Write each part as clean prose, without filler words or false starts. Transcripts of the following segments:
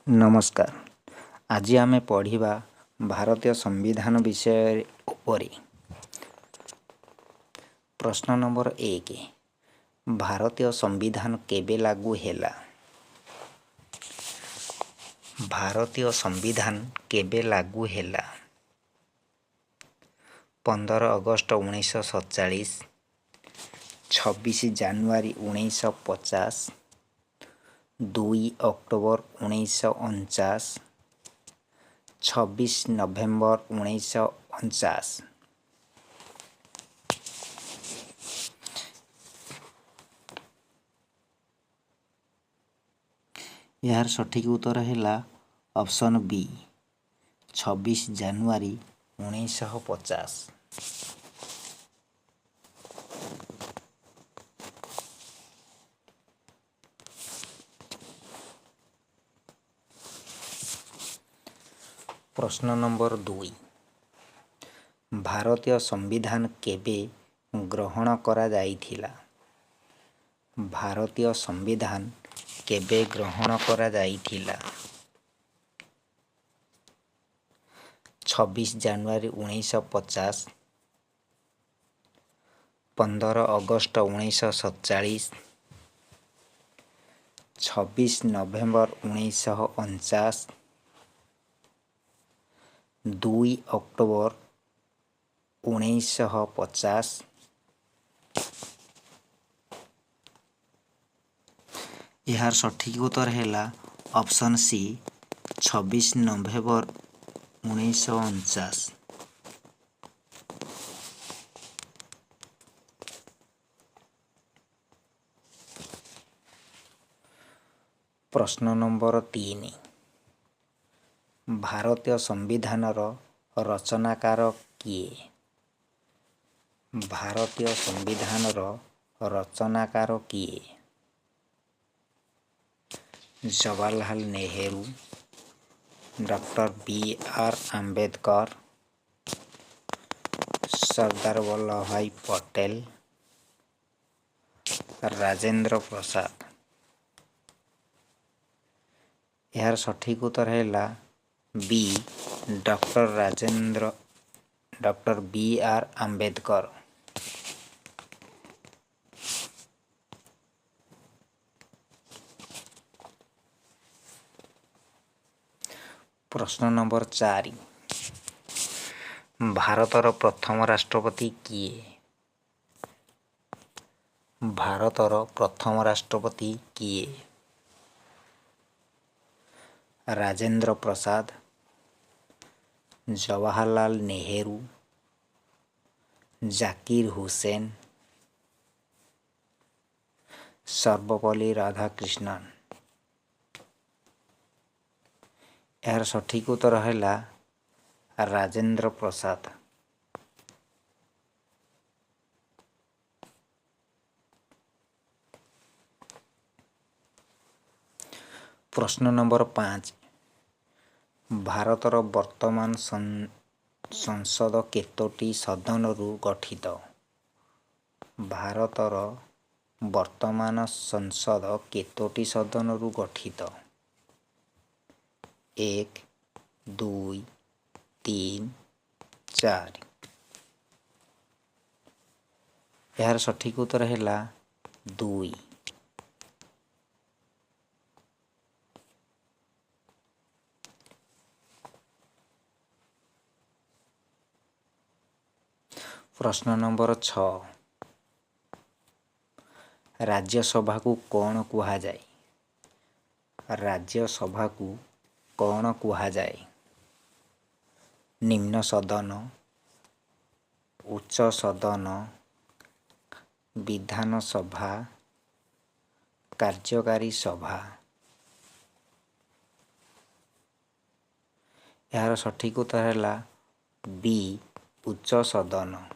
नमस्कार। आज आमे पढ़िबा भारतीय संविधान विषय उपरे। प्रश्न नंबर 1। भारतीय संविधान केबे लागू हेला? भारतीय संविधान केबे लागू हेला? 15 अगस्त 1947, 26 ଜାନୁଆରୀ 1950, 2 ଅକ୍ଟୋବର 1949, 26 ନଭେମ୍ବର 1949। यार सठिक उत्तर है ऑप्शन बी 26 ଜାନୁଆରୀ 1950। प्रश्न नंबर 2। भारतीय संविधान केबे ग्रहण करा जाइथिला? भारतीय संविधान केबे ग्रहण करा जाइथिला? 26 ଜାନୁଆରୀ 1950, 15 ଅଗଷ୍ଟ 1947, 26 ନଭେମ୍ବର 1949, 2 ଅକ୍ଟୋବର 1950। यार सठिक उत्तर है ऑप्शन सी 26 नवेम्बर 1949। प्रश्न नंबर 3। भारतीय संविधानर रचनाकार किए? भारतीय संविधानर रचनाकार किए? Jawaharlal Nehru, doctor B R. आंबेडकर, सरदार वल्लभ भाई पटेल, राजेंद्र प्रसाद। यार सठिक उत्तर है बी डॉक्टर बी.आर. आंबेडकर। प्रश्न नंबर 4। भारतर प्रथम राष्ट्रपति किए? भारतर प्रथम राष्ट्रपति किए? राजेंद्र प्रसाद, जवाहरलाल नेहरू, जाकिर हुसैन, सर्वपल्ली राधाकृष्णन। यार सठिक उत्तर है राजेंद्र प्रसाद। प्रश्न नंबर 5। भारतर वर्तमान संसद केतोटी सदनरू गठित? भारतर वर्तमान संसद केतोटी सदनरू गठित? 1, 2, 3, 4। यार सठिक उत्तर है 2। प्रश्न नंबर 6। राज्यसभा को कौन कुहा जाए? राज्यसभा को कौन कुहा जाए? निम्न सदन, उच्च सदन, विधान सभा, कार्यकारी सभा। यार सठिक उत्तर है बी उच्च सदन।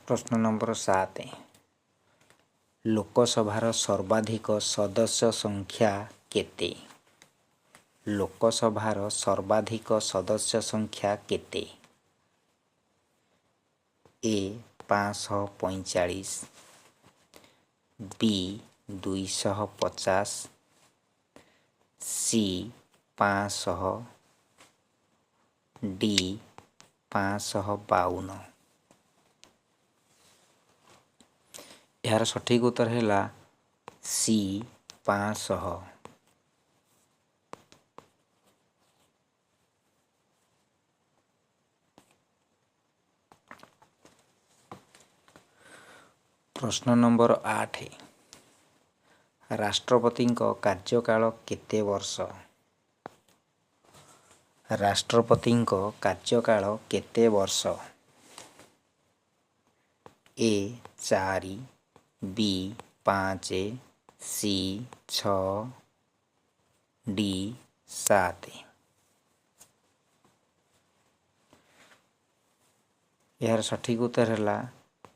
प्रश्न नंबर 7। लोकसभार सर्वाधिक सदस्य संख्या केते? लोकसभार सर्वाधिक सदस्य संख्या केते? ए 545, बी 250, सी 500, डी 552। यार सठिक उत्तर है सी 500। प्रश्न नंबर 8, राष्ट्रपति कार्यकाल केते वर्ष? राष्ट्रपति कार्यकाल केते वर्ष? ए 4, बी 5, सी 6, डी 7। यार सठिक उत्तर है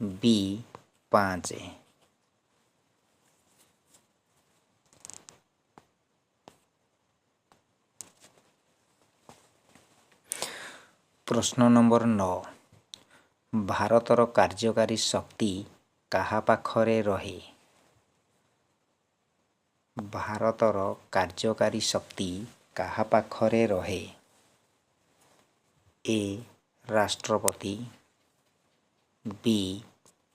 बी 5। प्रश्न नंबर 9, भारतर कार्यकारी शक्ति काहा पाखरे रहे? भारतर कार्यकारी शक्ति काहा पाखरे रहे? ए राष्ट्रपति, बी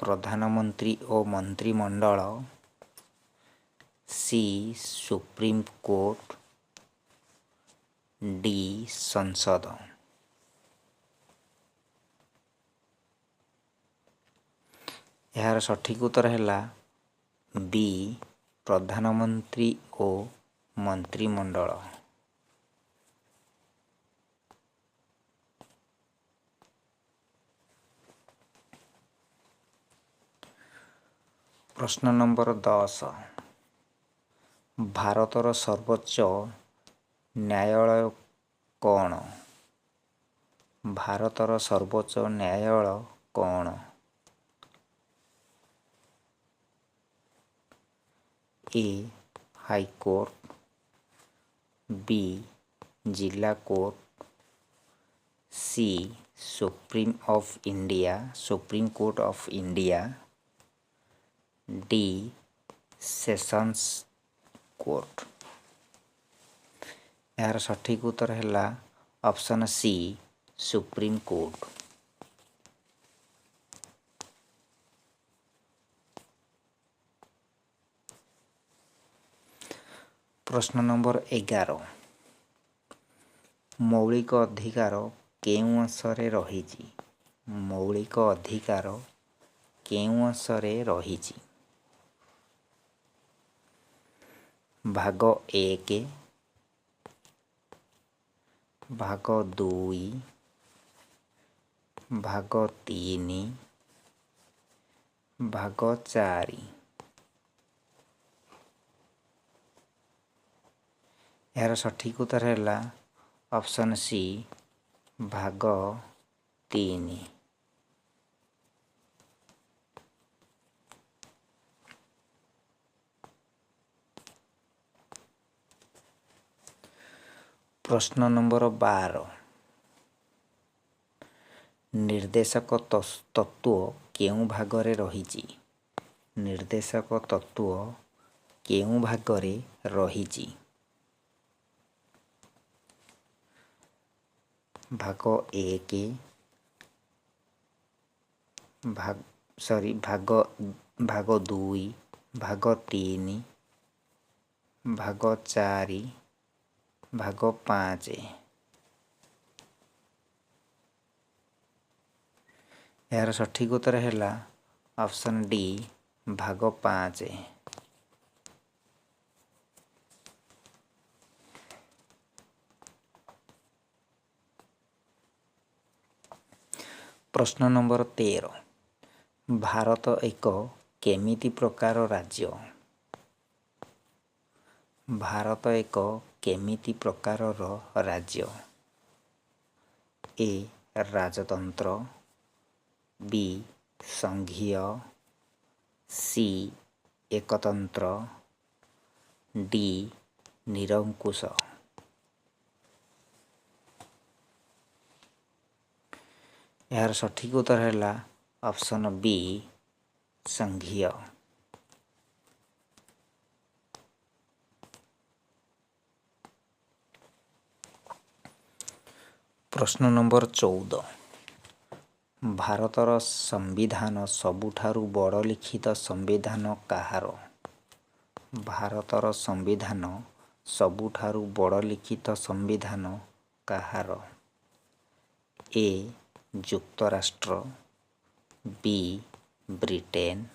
प्रधानमंत्री ओ मंत्रिमंडल, सी सुप्रीम कोर्ट, डी संसद। यार सठिक उत्तर है बी प्रधानमंत्री ओ मंत्रिमंडल। प्रश्न नंबर 10, भारतर सर्वोच्च न्यायालय कौन? भारतर सर्वोच्च न्यायालय कौन? ए हाईकोर्ट, बी जिला court, C supreme court of India, D sessions court. यार सठिक उत्तर है ऑप्शन सी सुप्रीम कोर्ट। प्रश्न नंबर 11, मौलिक अधिकार केउं अंशरे रहिछि? मौलिक अधिकार केउं अंशरे रहिछि? भाग 1, भाग 2, भाग 3, भाग 4। यार सठिक उत्तर है ऑप्शन सी भाग 3। प्रश्न नंबर 12, निर्देशक तत्व केउं भागरे रहिछि? निर्देशक तत्व केउं भागरे रहिछि? भाग 1, भाग 2, भाग 3, भाग 4, भाग 5। यार सठिक उत्तर है ऑप्शन डी भाग 5। प्रश्न नंबर 13, भारत एक केमिति प्रकार राज्य? भारत एक केमिति प्रकार राज्य? ए राजतंत्र, बी संघीय, सी एकतंत्र, डी निरंकुश। यार सठिक उत्तर है ऑप्शन बी संघीय। प्रश्न नंबर 14। भारतर संविधान सबुठारु बड़ लिखित संविधान काहार? भारतर संविधान सबुठारु बड़ लिखित संविधान काहार? ए युक्तराष्ट्र, बी ब्रिटेन,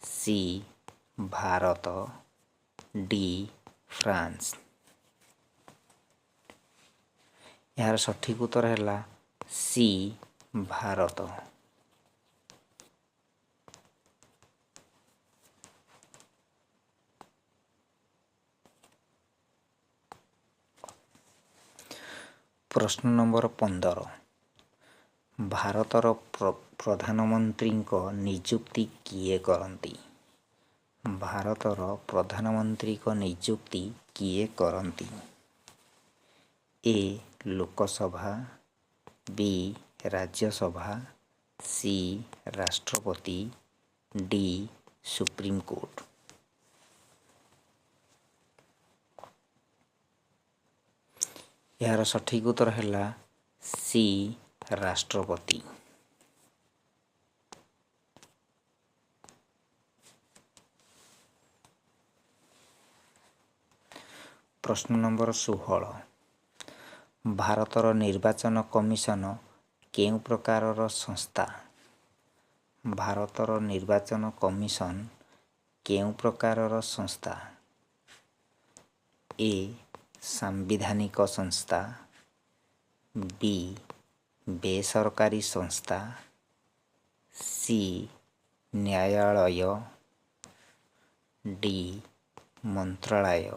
सी भारत, डी फ्रांस। यार सठिक उत्तर है सी भारत। प्रश्न नंबर 15। भारतर प्रधानमंत्री नियुक्ति किए करती? भारतर प्रधानमंत्री नियुक्ति किए करती? ए लोकसभा, बी राज्यसभा, सी राष्ट्रपति, डी सुप्रीम कोर्ट। यार सठिक उत्तर है सी राष्ट्रपति। प्रश्न नंबर 16। भारतर निर्वाचन कमिशन केउ प्रकारर संस्था? भारतर निर्वाचन कमिशन केउ प्रकारर संस्था? ए सांविधानिक संस्था, बी बेसरकारी संस्था, सी न्यायालय, डी मंत्रणालय।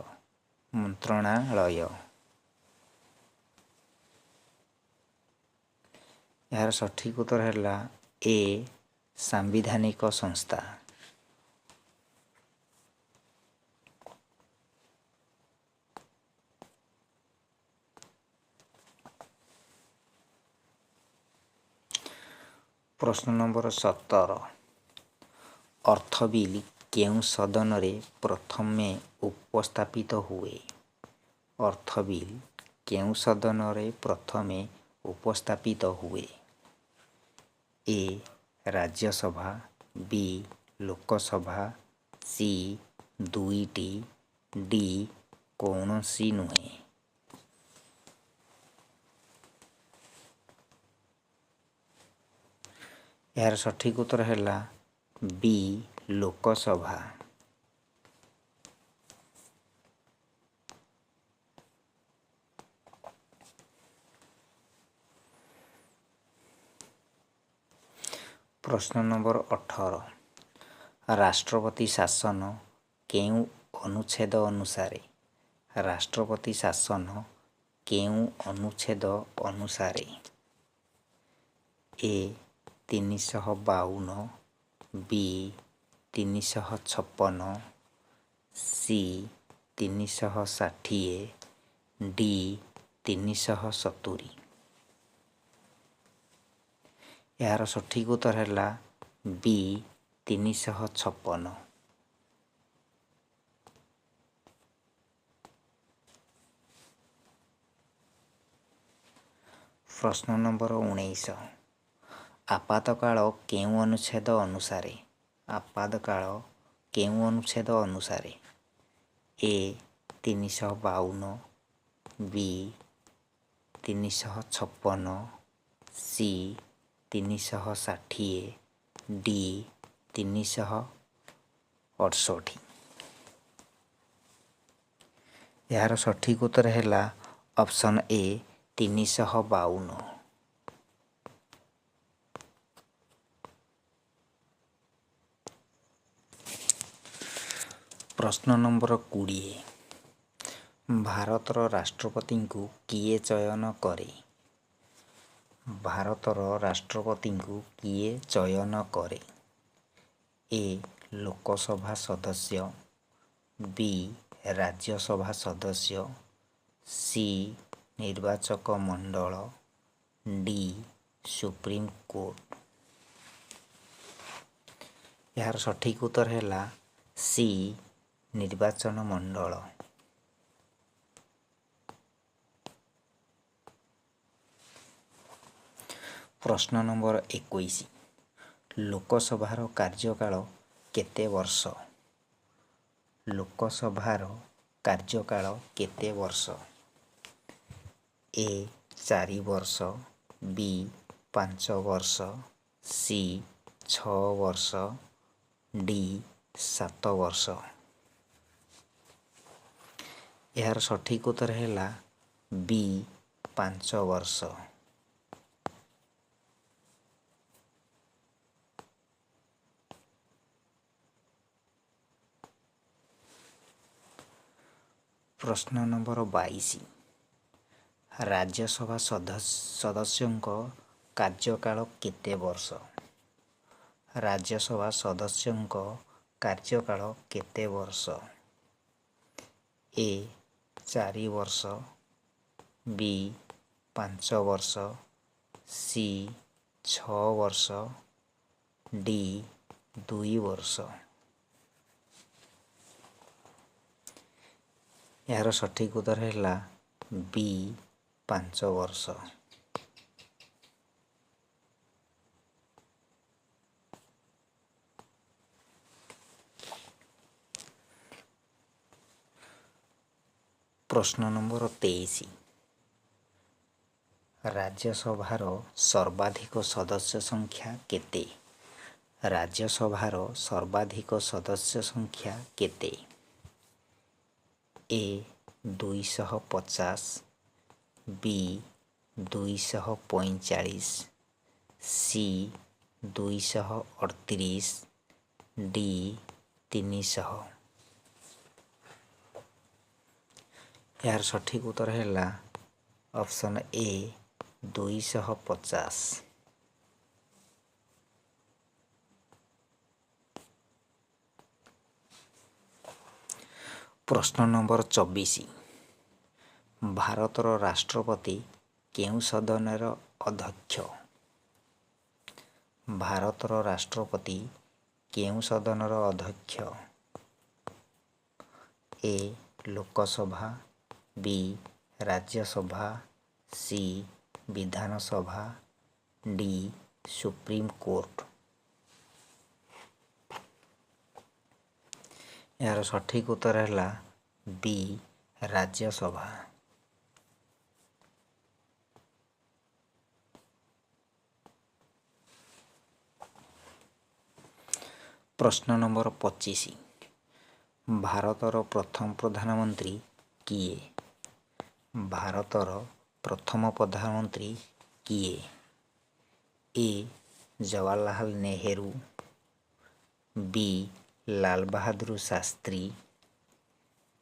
यार सठिक उत्तर है ए सांविधानिक संस्था। प्रश्न नंबर 17। अर्थ बिल केउ सदन रे प्रथमे उपस्थापित हुए? अर्थ बिल केउ सदन रे प्रथमे उपस्थापित हुए? ए राज्यसभा, बी लोकसभा, सी दुईटी, डी कौनसी नुहे। यार सठिक उत्तर है बी लोकसभा। प्रश्न नंबर 18। राष्ट्रपति शासन केउ अनुच्छेद अनुसारे? राष्ट्रपति शासन केउ अनुच्छेद अनुसारे? ए 352, बी 356, सी 360, डी 370। यार सठिक उत्तर है बी 356। प्रश्न नंबर 19। आपातकाल केउ अनुच्छेद अनुसारे? आपातकाल केउ अनुच्छेद अनुसारे? ए 352, बी 356, सी 360, डी 368। यार सठिक उत्तर है ऑप्शन ए 352। प्रश्न नंबर 20। भारतर राष्ट्रपति को किए चयन करे? भारतर राष्ट्रपति को किए चयन करे? ए लोकसभा सदस्य, बी राज्यसभा सदस्य, सी निर्वाचक मंडल, डी सुप्रीम कोर्ट। यार सठिक उत्तर है सी निर्वाचन मंडल। प्रश्न नंबर 21 लोकसभार कार्यकाल केते वर्ष? लोकसभार कार्यकाल केते वर्ष? ए 4 वर्ष, बी 5 वर्ष, सी 6 वर्ष, डी 7 वर्ष। यार सठिक उत्तर है बी 5 वर्ष। प्रश्न नंबर 22 राज्यसभा सदस्यों कार्यकाल केते वर्ष? राज्यसभा सदस्यों कार्यकाल केते वर्ष? ए 4 वर्ष, बी 5 वर्ष, सी 6 वर्ष, डी 2 वर्ष। यार सठिक उत्तर है बी 5 वर्ष। प्रश्न नंबर 23 राज्यसभार सर्वाधिक सदस्य संख्या केते? राज्यसभार सर्वाधिक सदस्य संख्या केते? ए 250, बी 245, सी 238, डी 300। यार सठिक उत्तर है ऑप्शन ए 250। प्रश्न नंबर 24 भारतर राष्ट्रपति केउं सदनर अध्यक्ष? भारतर राष्ट्रपति केउं सदनर अध्यक्ष? ए लोकसभा, बी राज्यसभा, सी विधानसभा, डी सुप्रीम कोर्ट। यार सठिक उत्तर है बी राज्यसभा। प्रश्न नंबर 25 भारतर प्रथम प्रधानमंत्री किए? भारतर प्रथम प्रधानमंत्री किए? ए जवाहरलाल नेहरू, बी लाल बहादुर शास्त्री,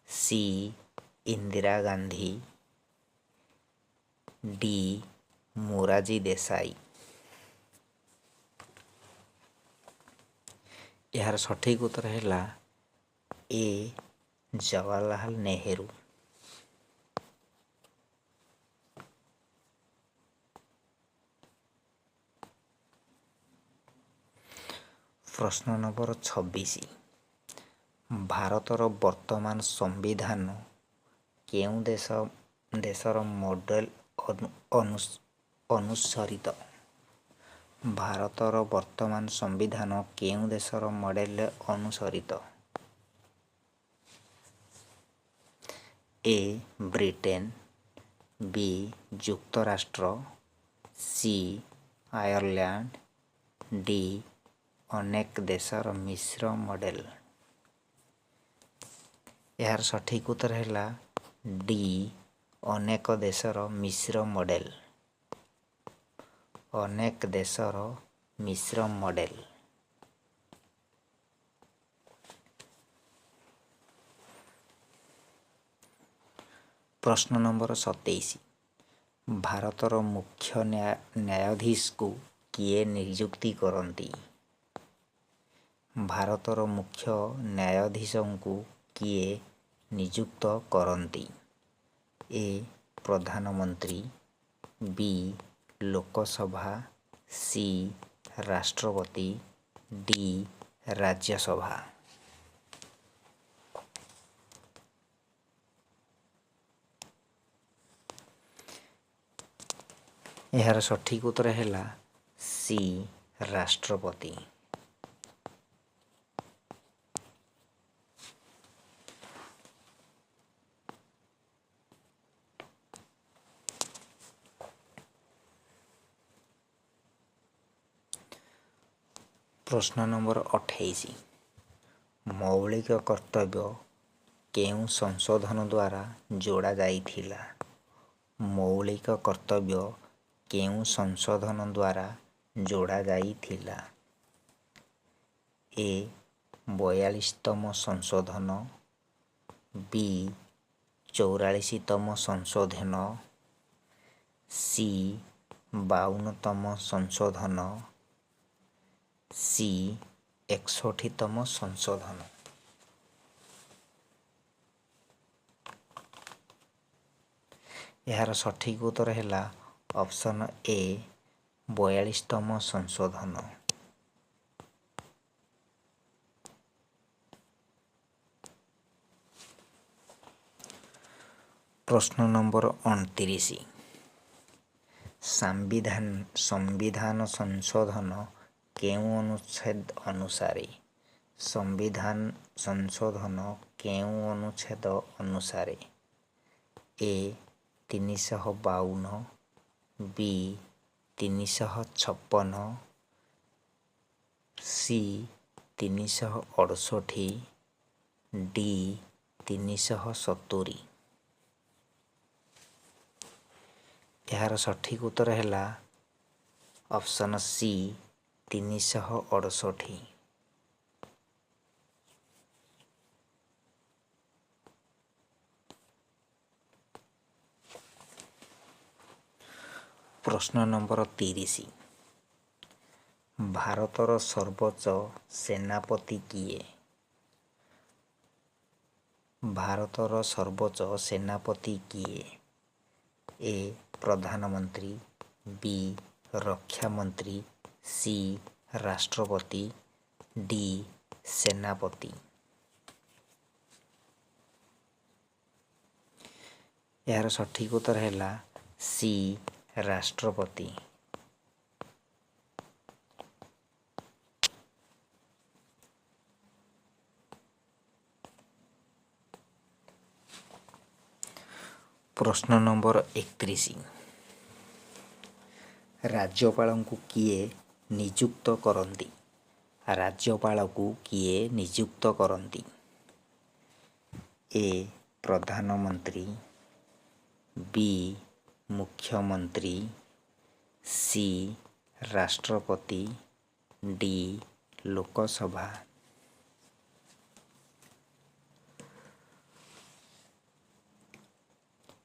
सी इंदिरा गांधी, डी मोरारजी देसाई। यार सठिक उत्तर है ए जवाहरलाल नेहरू। प्रश्न नंबर 26 भारतर वर्तमान संविधान केउं देशर मॉडल अनुसरित? भारतर वर्तमान संविधान केउं देशर मॉडल अनुसरित? ए ब्रिटेन, बी युक्तराष्ट्र, सी आयरलैंड, डी अनेक देशर मिश्र मॉडल। यार सठिक उत्तर है डी अनेक देशर मिश्र मॉडल। अनेक देशर मिश्र मॉडल। प्रश्न नंबर 27 भारतर मुख्य न्यायाधीश को किए नियुक्ति करती? भारतर मुख्य न्यायाधीशों को किए नियुक्त करती? ए प्रधानमंत्री, बी लोकसभा, सी राष्ट्रपति, डी राज्यसभा। एहार सठिक उत्तर है सी राष्ट्रपति। प्रश्न नंबर 28 मौलिक कर्तव्य केउं संशोधन द्वारा जोड़ा जाइथिला? मौलिक कर्तव्य केउं संशोधन द्वारा जोड़ा जाइथिला? ए 42तम संशोधन, बी 44तम संशोधन, सी 52तम संशोधन, सी 61तम संशोधन। यार सठिक उत्तर है ऑप्शन ए 42तम संशोधन। प्रश्न नंबर 29 संविधान संशोधन केउं अनुच्छेद अनुसारे? संविधान संशोधन केउं अनुच्छेद अनुसारे? ए 352, बी 356, सी 368, डी 370। यार सठिक उत्तर है ऑप्शन सी 368। प्रश्न नंबर 30 भारतर सर्वोच्च सेनापति किए? भारतर सर्वोच्च सेनापति किए? ए प्रधानमंत्री, बी रक्षा मंत्री, सी राष्ट्रपति, डी सेनापति। यार सठिक उत्तर है सी राष्ट्रपति। प्रश्न नंबर 31 राज्यपाल को किए नियुक्त करती? राज्यपाल को किए नियुक्त करती? ए प्रधानमंत्री, बी मुख्यमंत्री, सी राष्ट्रपति, डी लोकसभा।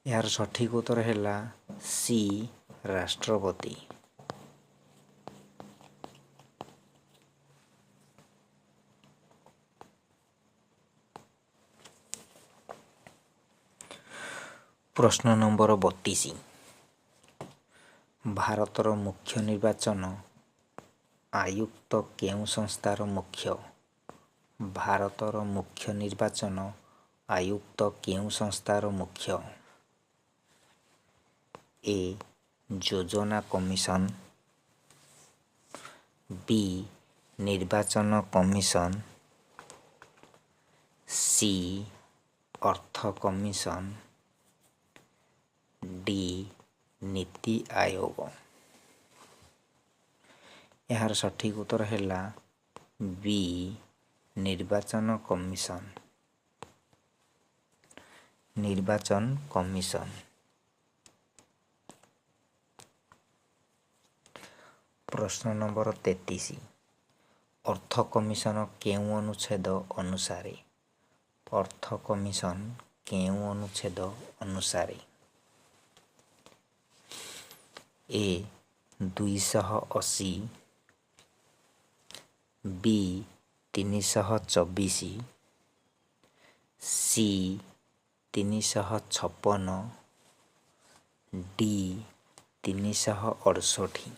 यार सठिक उत्तर है सी राष्ट्रपति। प्रश्न नंबर 32 भारतर मुख्य निर्वाचन आयुक्त केउं संस्थार मुख्य? भारतर मुख्य निर्वाचन आयुक्त केउं संस्थार मुख्य? ए योजना कमिशन, बी निर्वाचन कमिशन, सी अर्थ कमिशन, डी नीति आयोग। यार सठिक उत्तर है बी निर्वाचन कमिशन। निर्वाचन कमिशन। प्रश्न नंबर 33 अर्थ कमिशन केउं अनुच्छेद अनुसारे? अर्थ कमिशन केउं अनुच्छेद अनुसारे? ए 280, बी 324, सी 356, डी 368।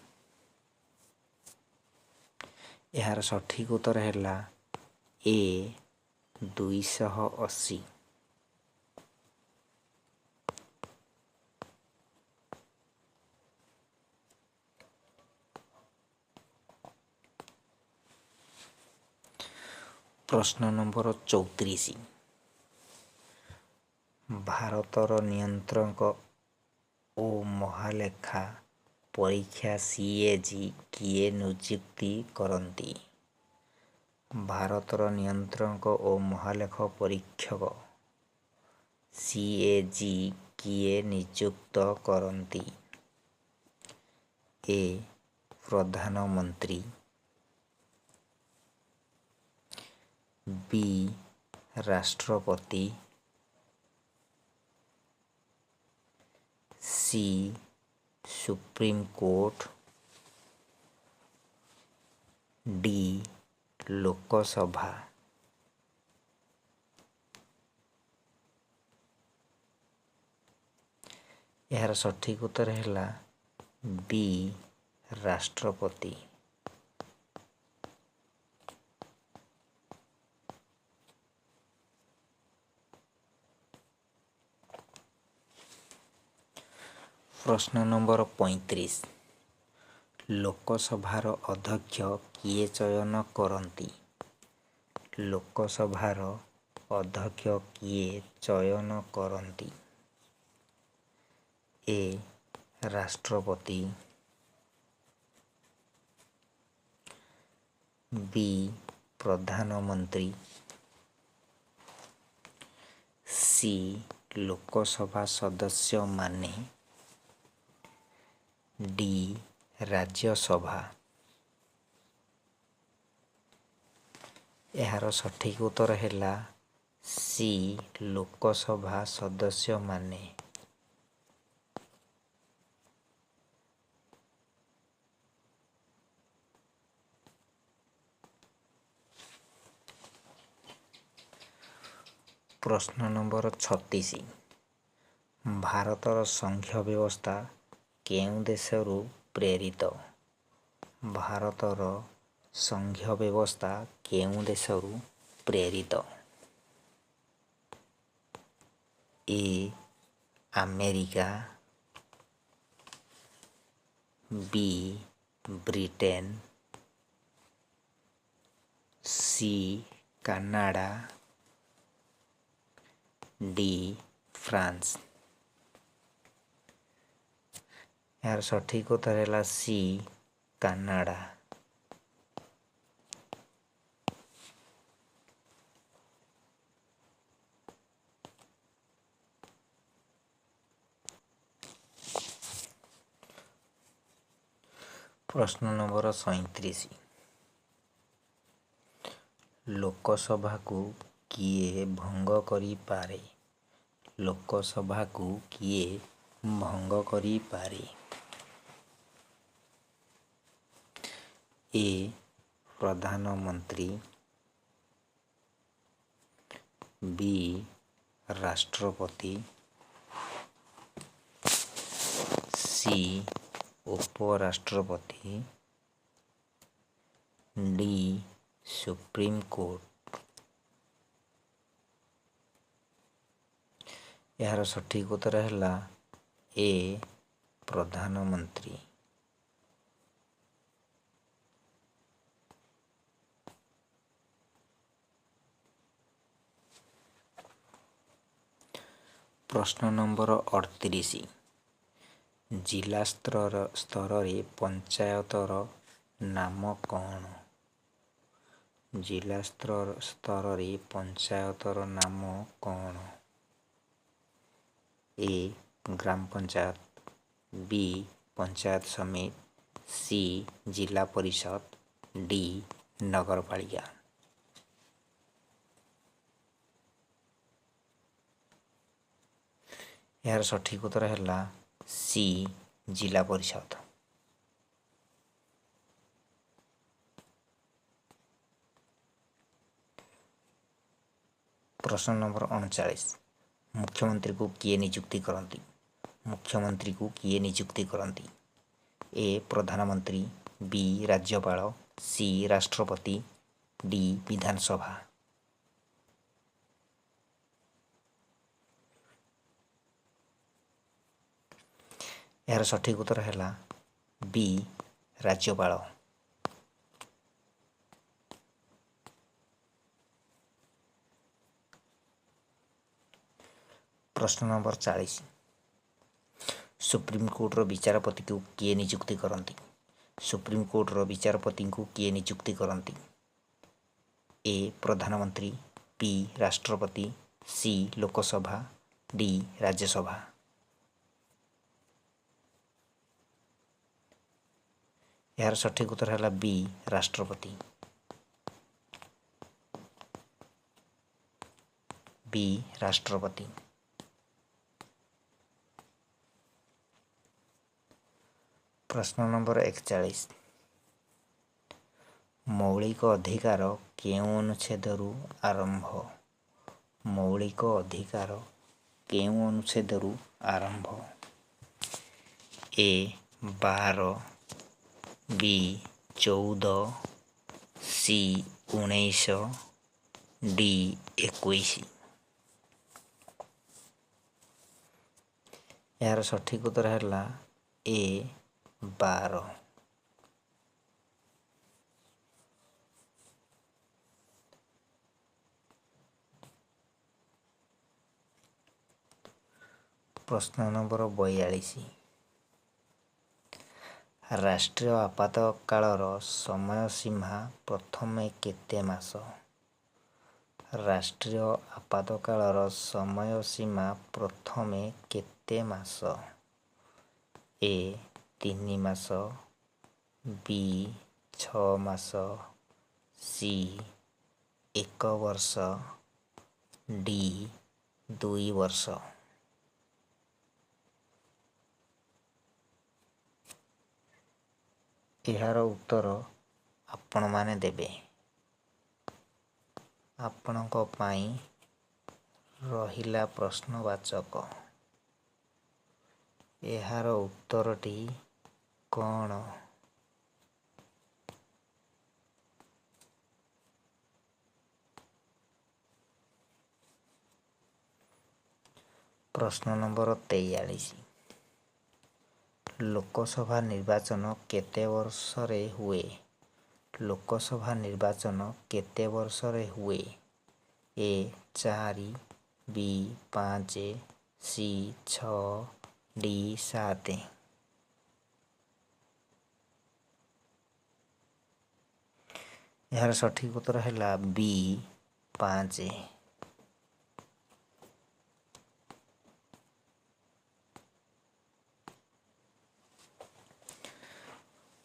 ଏହାର ସଠିକ୍ ଉତ୍ତର ହେଲା ଏ 280। ପ୍ରଶ୍ନ ନମ୍ବର 34। ଭାରତର ନିୟନ୍ତ୍ରକ ଓ ମହାଲେଖା ପରୀକ୍ଷା CAG କିଏ ନିଯୁକ୍ତି କରନ୍ତି? ଭାରତର ନିୟନ୍ତ୍ରକ ଓ ମହାଲେଖା ପରୀକ୍ଷକ CAG କିଏ ନିଯୁକ୍ତ କରନ୍ତି? ଏ ପ୍ରଧାନମନ୍ତ୍ରୀ, ବି ରାଷ୍ଟ୍ରପତି, ସି ସୁପ୍ରିମକୋର୍ଟ, ଡି ଲୋକସଭା। ଏହାର ସଠିକ୍ ଉତ୍ତର ହେଲା ବି ରାଷ୍ଟ୍ରପତି। ପ୍ରଶ୍ନ ନମ୍ବର 35। ଲୋକସଭାର ଅଧ୍ୟକ୍ଷ କିଏ ଚୟନ କରନ୍ତି? ଲୋକସଭାର ଅଧ୍ୟକ୍ଷ କିଏ ଚୟନ କରନ୍ତି? ଏ ରାଷ୍ଟ୍ରପତି, ବି ପ୍ରଧାନମନ୍ତ୍ରୀ, ସି ଲୋକସଭା ସଦସ୍ୟମାନେ, ଡି ରାଜ୍ୟସଭା। ଏହାର ସଠିକ୍ ଉତ୍ତର ହେଲା ସି ଲୋକସଭା ସଦସ୍ୟମାନେ। ପ୍ରଶ୍ନ ନମ୍ବର 36। ଭାରତର ସଂଘୀୟ ବ୍ୟବସ୍ଥା କେଉଁ ଦେଶରୁ ପ୍ରେରିତ? ଭାରତର ସଂଘୀୟ ବ୍ୟବସ୍ଥା କେଉଁ ଦେଶରୁ ପ୍ରେରିତ? A America, B Britain, C Canada, D France. ଏହାର ସଠିକ୍ ଉତ୍ତର ହେଲା ସି କାନାଡ଼ା। ପ୍ରଶ୍ନ ନମ୍ବର 37। ଲୋକସଭାକୁ କିଏ ଭଙ୍ଗ କରିପାରେ? ଲୋକସଭାକୁ କିଏ ଭଙ୍ଗ କରିପାରେ? ଏ ପ୍ରଧାନମନ୍ତ୍ରୀ, ବି ରାଷ୍ଟ୍ରପତି, ସି ଉପରାଷ୍ଟ୍ରପତି, ଡି ସୁପ୍ରିମକୋର୍ଟ। ଏହାର ସଠିକ୍ ଉତ୍ତର ହେଲା ଏ ପ୍ରଧାନମନ୍ତ୍ରୀ। ପ୍ରଶ୍ନ ନମ୍ବର 38। ଜିଲ୍ଲା ସ୍ତରରେ ପଞ୍ଚାୟତର ନାମ କ'ଣ? ଜିଲ୍ଲା ସ୍ତରରେ ପଞ୍ଚାୟତର ନାମ କ'ଣ? ଏ ଗ୍ରାମ ପଞ୍ଚାୟତ, ବି ପଞ୍ଚାୟତ ସମିତି, ସି ଜିଲ୍ଲା ପରିଷଦ, ଡି ନଗରପାଳିକା। ଏହାର ସଠିକ୍ ଉତ୍ତର ହେଲା ସି ଜିଲ୍ଲା ପରିଷଦ। ପ୍ରଶ୍ନ ନମ୍ବର 39। ମୁଖ୍ୟମନ୍ତ୍ରୀକୁ କିଏ ନିଯୁକ୍ତି କରନ୍ତି? ମୁଖ୍ୟମନ୍ତ୍ରୀକୁ କିଏ ନିଯୁକ୍ତି କରନ୍ତି? ଏ ପ୍ରଧାନମନ୍ତ୍ରୀ, ବି ରାଜ୍ୟପାଳ, सी राष्ट्रपति डी विधानसभा। यार सठिक उत्तर है बी राज्यपाल। प्रश्न नंबर 40 सुप्रीमकोर्टर विचारपति को किए नियुक्ति करती। सुप्रीमकोर्टर विचारपति को किए नियुक्ति करती। ए प्रधानमंत्री, बी राष्ट्रपति, सी लोकसभा, डी राज्यसभा। यार सठिक उत्तर है बी राष्ट्रपति। बी राष्ट्रपति। प्रश्न नंबर 41 मौलिक अधिकार केउं अनुच्छेदरू आरंभ। मौलिक अधिकार केउं अनुच्छेदरू आरंभ। ए 12, बी 14, सी 19, डी 21। यार सठिक उत्तर है ए 12। प्रश्न नंबर 42 राष्ट्रीय आपातकालर समय सीमा प्रथमे केते मास। राष्ट्रीय आपातकालर समय सीमा प्रथमे केते मास। ए 3 मास, बी 6 मास, सी 1 वर्ष, डी 2 वर्ष। यार उत्तर आपण माने देबे। आपणक पाई रहिला प्रश्नवाचक। यार उत्तरटी कौन। प्रश्न नंबर 43 लोकसभा निर्वाचन केते वर्ष रे हुए। लोकसभा निर्वाचन केते वर्ष रे हुए। ए 4, बी 5, सी 6, डी 7। यार सठिक उत्तर है बी 5।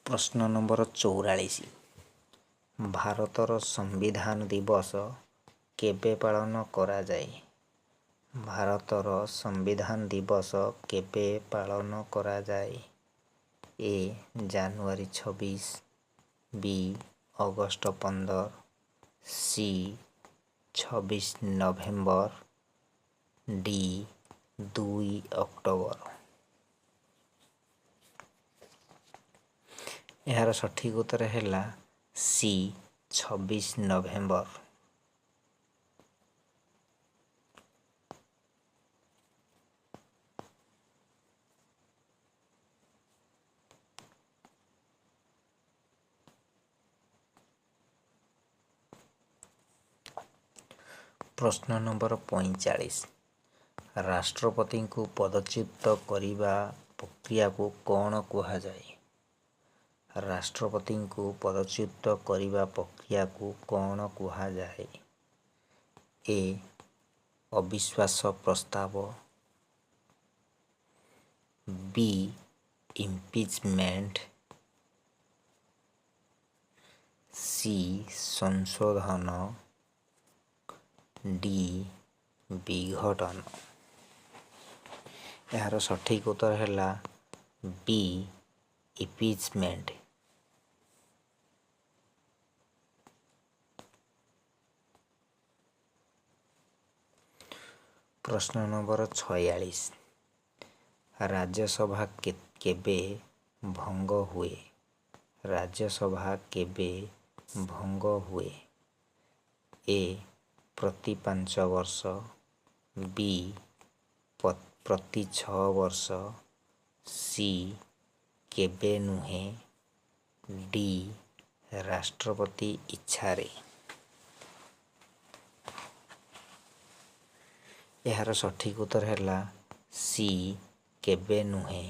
प्रश्न नंबर 44 भारतर संविधान दिवस केबे पालन करा जाए। भारतर संविधान दिवस केबे पालन करा जाए। ए जनवरी 26, बी अगस्त 15, सी 26 नवेम्बर, डी 2 अक्टोबर। यार सठिक उत्तर है सी 26 नवेम्बर। प्रश्न नंबर 45 राष्ट्रपति को पदच्युत करने प्रक्रिया को कौन कहा जाए। राष्ट्रपति को पदच्युत करने प्रक्रिया को कौन कहा जाए। ए अविश्वास प्रस्ताव, बी इम्पीचमेंट, सी संशोधन, डी विघटन। यार सठिक उत्तर है बी इम्पीचमेंट। प्रश्न नंबर 46 राज्यसभा केबे भंग हुए। राज्यसभा केबे भंग हुए? ए प्रति 5 वर्ष, बी प्रति 6 वर्ष, सी केबे नुहे, डी राष्ट्रपति इच्छारे। यार सठिक उत्तर है सी केबे नुहे।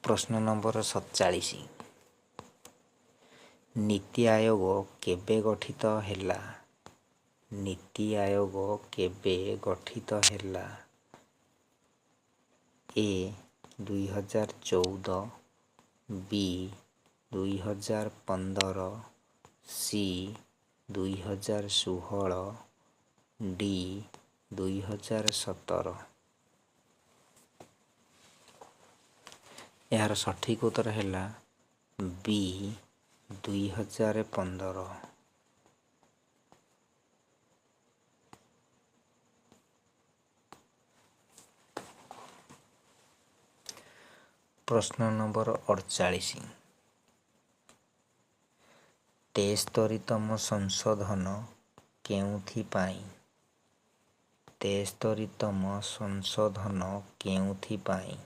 प्रश्न नंबर 47। नीति आयोग केबे गठित हैला? नीति आयोग केबे गठित हैला? ए 2014, बी 2015, सी 2016, डी 2017। यार सठिक उत्तर है बी 2015। प्रश्न नंबर 48। 73तम संशोधन केउथिपाई? 73तम संशोधन केउथिपाई?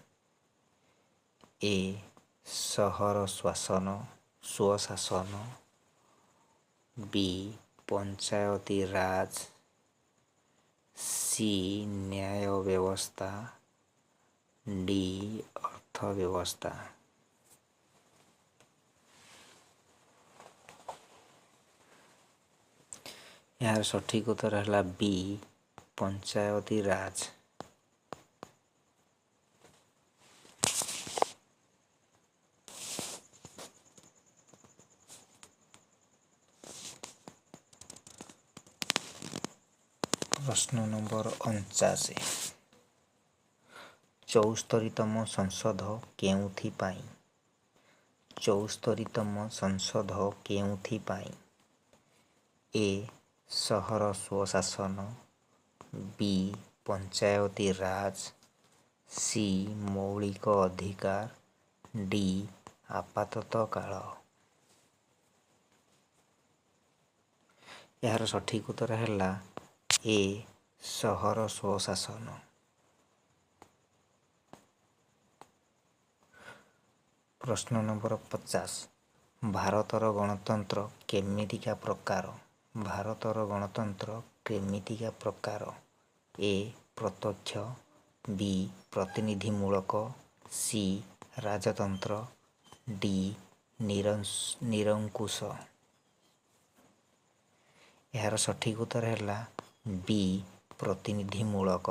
ए सहर स्वशासन, बी पंचायती राज, सी न्याय व्यवस्था, डी अर्थ व्यवस्था। यार सठिक उत्तर है बी पंचायती राज। प्रश्न नंबर 49। 74तम संसद केउथिपाई? 74तम संसद केउथिपाई? ए सहर स्वशासन, बी पंचायती राज, सी मौलिक अधिकार, डी आपातत काल। यार सठिक उत्तर है ए सहर स्वशासन। प्रश्न नंबर 50। भारतर गणतंत्र केमितिका प्रकार? भारतर गणतंत्र केमितिका प्रकार? ए प्रत्यक्ष, बी प्रतिनिधिमूलक, सी राजतंत्र, डी निरंकुश। यार सठिक उत्तर है बी प्रतिनिधिमूलक।